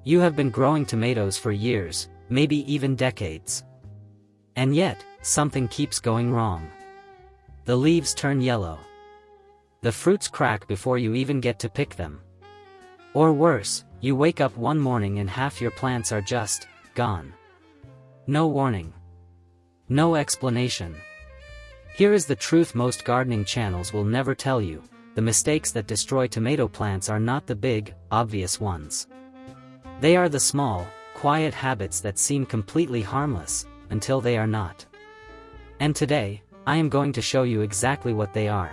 You have been growing tomatoes for years, maybe even decades. And yet, something keeps going wrong. The leaves turn yellow. The fruits crack before you even get to pick them. Or worse, you wake up one morning and half your plants are just gone. No warning. No explanation. Here is the truth most gardening channels will never tell you: the mistakes that destroy tomato plants are not the big, obvious ones. They are the small, quiet habits that seem completely harmless, until they are not. And today, I am going to show you exactly what they are.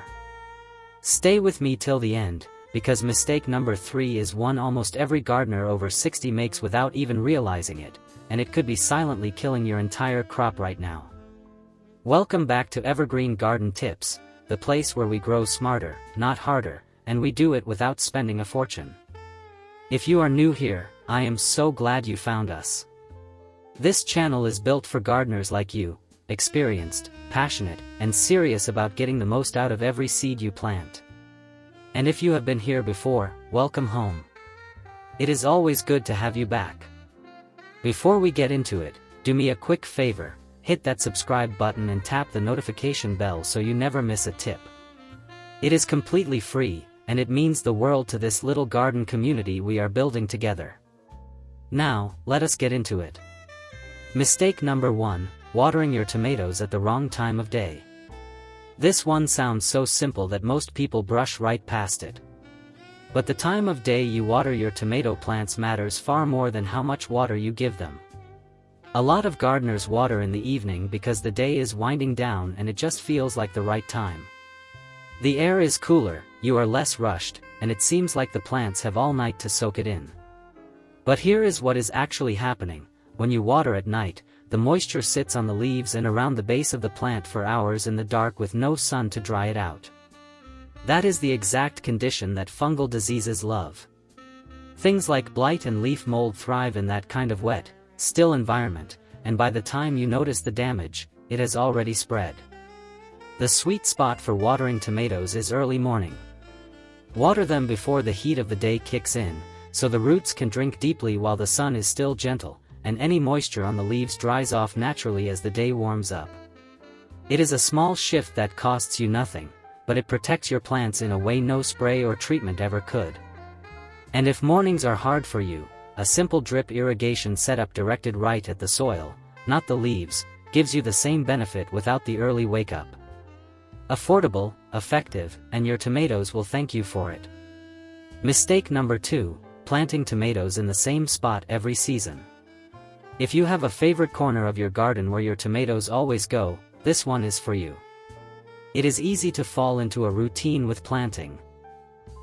Stay with me till the end, because mistake number 3 is one almost every gardener over 60 makes without even realizing it, and it could be silently killing your entire crop right now. Welcome back to Evergreen Garden Tips, the place where we grow smarter, not harder, and we do it without spending a fortune. If you are new here, I am so glad you found us. This channel is built for gardeners like you, experienced, passionate, and serious about getting the most out of every seed you plant. And if you have been here before, welcome home. It is always good to have you back. Before we get into it, do me a quick favor, hit that subscribe button and tap the notification bell so you never miss a tip. It is completely free, and it means the world to this little garden community we are building together. Now, let us get into it. Mistake number 1, watering your tomatoes at the wrong time of day. This one sounds so simple that most people brush right past it. But the time of day you water your tomato plants matters far more than how much water you give them. A lot of gardeners water in the evening because the day is winding down and it just feels like the right time. The air is cooler, you are less rushed, and it seems like the plants have all night to soak it in. But here is what is actually happening: when you water at night, the moisture sits on the leaves and around the base of the plant for hours in the dark with no sun to dry it out. That is the exact condition that fungal diseases love. Things like blight and leaf mold thrive in that kind of wet, still environment, and by the time you notice the damage, it has already spread. The sweet spot for watering tomatoes is early morning. Water them before the heat of the day kicks in, so the roots can drink deeply while the sun is still gentle, and any moisture on the leaves dries off naturally as the day warms up. It is a small shift that costs you nothing, but it protects your plants in a way no spray or treatment ever could. And if mornings are hard for you, a simple drip irrigation setup directed right at the soil, not the leaves, gives you the same benefit without the early wake-up. Affordable, effective, and your tomatoes will thank you for it. Mistake number 2, planting tomatoes in the same spot every season. If you have a favorite corner of your garden where your tomatoes always go, this one is for you. It is easy to fall into a routine with planting.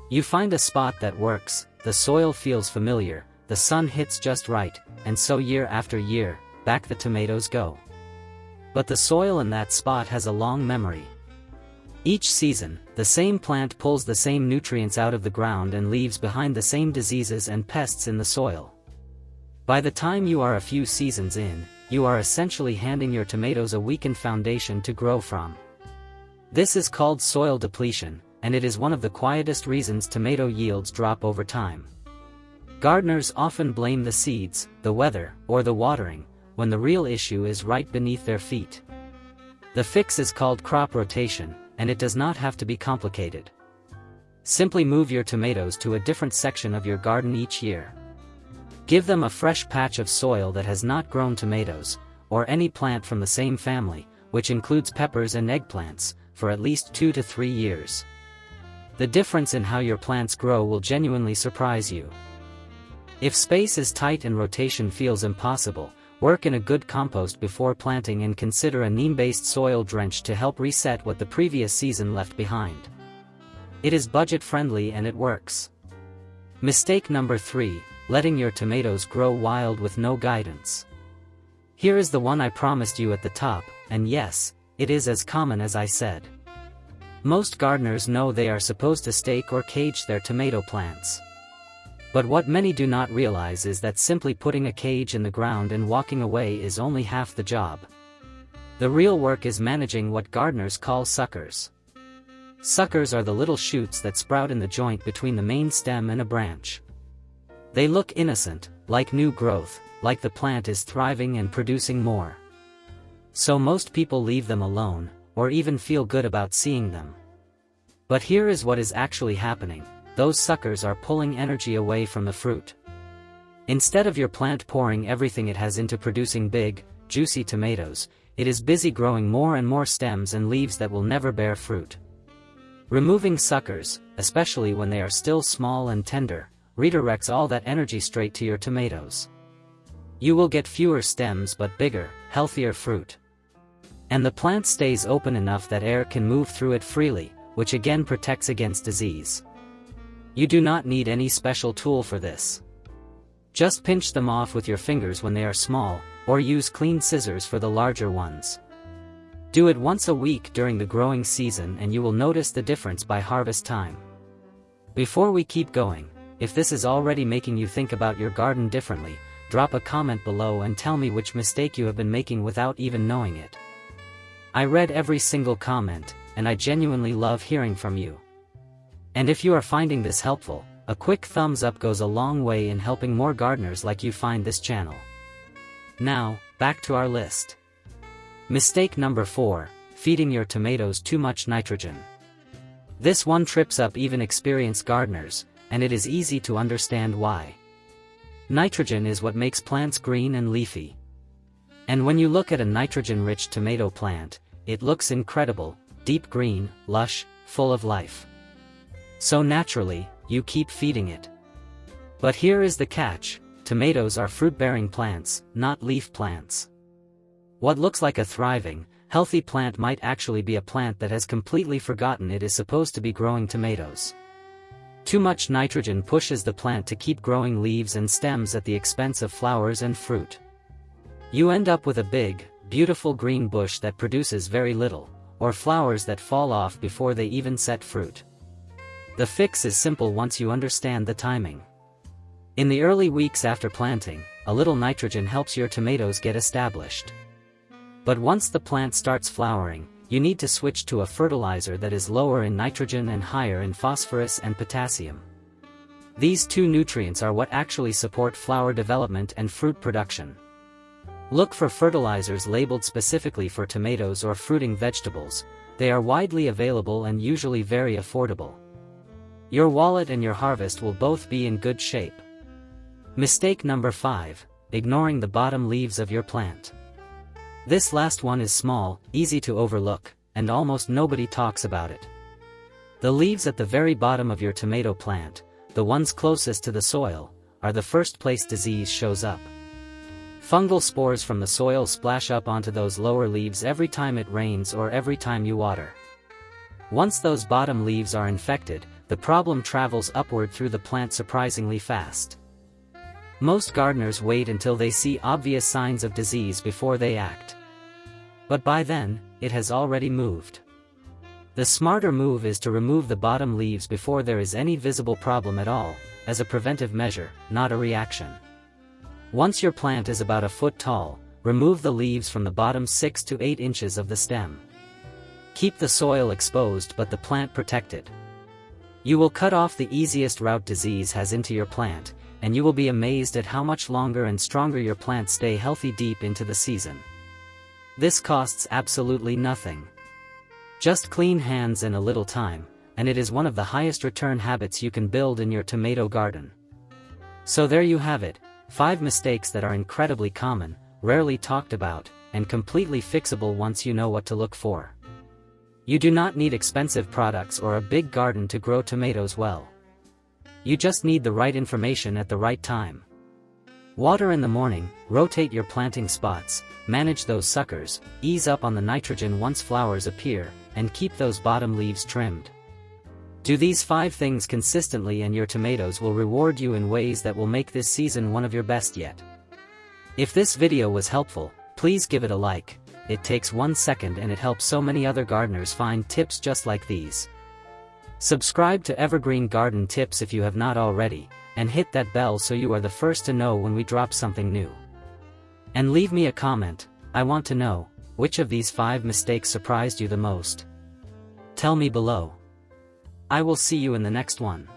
You find a spot that works, the soil feels familiar, the sun hits just right, and so year after year, back the tomatoes go. But the soil in that spot has a long memory. Each season, the same plant pulls the same nutrients out of the ground and leaves behind the same diseases and pests in the soil. By the time you are a few seasons in, you are essentially handing your tomatoes a weakened foundation to grow from. This is called soil depletion, and it is one of the quietest reasons tomato yields drop over time. Gardeners often blame the seeds, the weather, or the watering, when the real issue is right beneath their feet. The fix is called crop rotation, and it does not have to be complicated. Simply move your tomatoes to a different section of your garden each year. Give them a fresh patch of soil that has not grown tomatoes, or any plant from the same family, which includes peppers and eggplants, for at least 2 to 3 years. The difference in how your plants grow will genuinely surprise you. If space is tight and rotation feels impossible, work in a good compost before planting and consider a neem-based soil drench to help reset what the previous season left behind. It is budget-friendly and it works. Mistake number 3, letting your tomatoes grow wild with no guidance. Here is the one I promised you at the top, and yes, it is as common as I said. Most gardeners know they are supposed to stake or cage their tomato plants. But what many do not realize is that simply putting a cage in the ground and walking away is only half the job. The real work is managing what gardeners call suckers. Suckers are the little shoots that sprout in the joint between the main stem and a branch. They look innocent, like new growth, like the plant is thriving and producing more. So most people leave them alone, or even feel good about seeing them. But here is what is actually happening: those suckers are pulling energy away from the fruit. Instead of your plant pouring everything it has into producing big, juicy tomatoes, it is busy growing more and more stems and leaves that will never bear fruit. Removing suckers, especially when they are still small and tender, redirects all that energy straight to your tomatoes. You will get fewer stems but bigger, healthier fruit. And the plant stays open enough that air can move through it freely, which again protects against disease. You do not need any special tool for this. Just pinch them off with your fingers when they are small, or use clean scissors for the larger ones. Do it once a week during the growing season and you will notice the difference by harvest time. Before we keep going, if this is already making you think about your garden differently, drop a comment below and tell me which mistake you have been making without even knowing it. I read every single comment, and I genuinely love hearing from you. And if you are finding this helpful, a quick thumbs up goes a long way in helping more gardeners like you find this channel. Now, back to our list. Mistake number 4, feeding your tomatoes too much nitrogen. This one trips up even experienced gardeners, and it is easy to understand why. Nitrogen is what makes plants green and leafy. And when you look at a nitrogen-rich tomato plant, it looks incredible, deep green, lush, full of life. So naturally, you keep feeding it. But here is the catch: tomatoes are fruit-bearing plants, not leaf plants. What looks like a thriving, healthy plant might actually be a plant that has completely forgotten it is supposed to be growing tomatoes. Too much nitrogen pushes the plant to keep growing leaves and stems at the expense of flowers and fruit. You end up with a big, beautiful green bush that produces very little, or flowers that fall off before they even set fruit. The fix is simple once you understand the timing. In the early weeks after planting, a little nitrogen helps your tomatoes get established. But once the plant starts flowering, you need to switch to a fertilizer that is lower in nitrogen and higher in phosphorus and potassium. These two nutrients are what actually support flower development and fruit production. Look for fertilizers labeled specifically for tomatoes or fruiting vegetables. They are widely available and usually very affordable. Your wallet and your harvest will both be in good shape. Mistake number 5, ignoring the bottom leaves of your plant. This last one is small, easy to overlook, and almost nobody talks about it. The leaves at the very bottom of your tomato plant, the ones closest to the soil, are the first place disease shows up. Fungal spores from the soil splash up onto those lower leaves every time it rains or every time you water. Once those bottom leaves are infected, the problem travels upward through the plant surprisingly fast. Most gardeners wait until they see obvious signs of disease before they act. But by then, it has already moved. The smarter move is to remove the bottom leaves before there is any visible problem at all, as a preventive measure, not a reaction. Once your plant is about a foot tall, remove the leaves from the bottom 6 to 8 inches of the stem. Keep the soil exposed but the plant protected. You will cut off the easiest route disease has into your plant, and you will be amazed at how much longer and stronger your plants stay healthy deep into the season. This costs absolutely nothing. Just clean hands and a little time, and it is one of the highest return habits you can build in your tomato garden. So there you have it, 5 mistakes that are incredibly common, rarely talked about, and completely fixable once you know what to look for. You do not need expensive products or a big garden to grow tomatoes well. You just need the right information at the right time. Water in the morning, rotate your planting spots, manage those suckers, ease up on the nitrogen once flowers appear, and keep those bottom leaves trimmed. Do these 5 things consistently and your tomatoes will reward you in ways that will make this season one of your best yet. If this video was helpful, please give it a like. It takes 1 second and it helps so many other gardeners find tips just like these. Subscribe to Evergreen Garden Tips if you have not already, and hit that bell so you are the first to know when we drop something new. And leave me a comment. I want to know, which of these 5 mistakes surprised you the most? Tell me below. I will see you in the next one.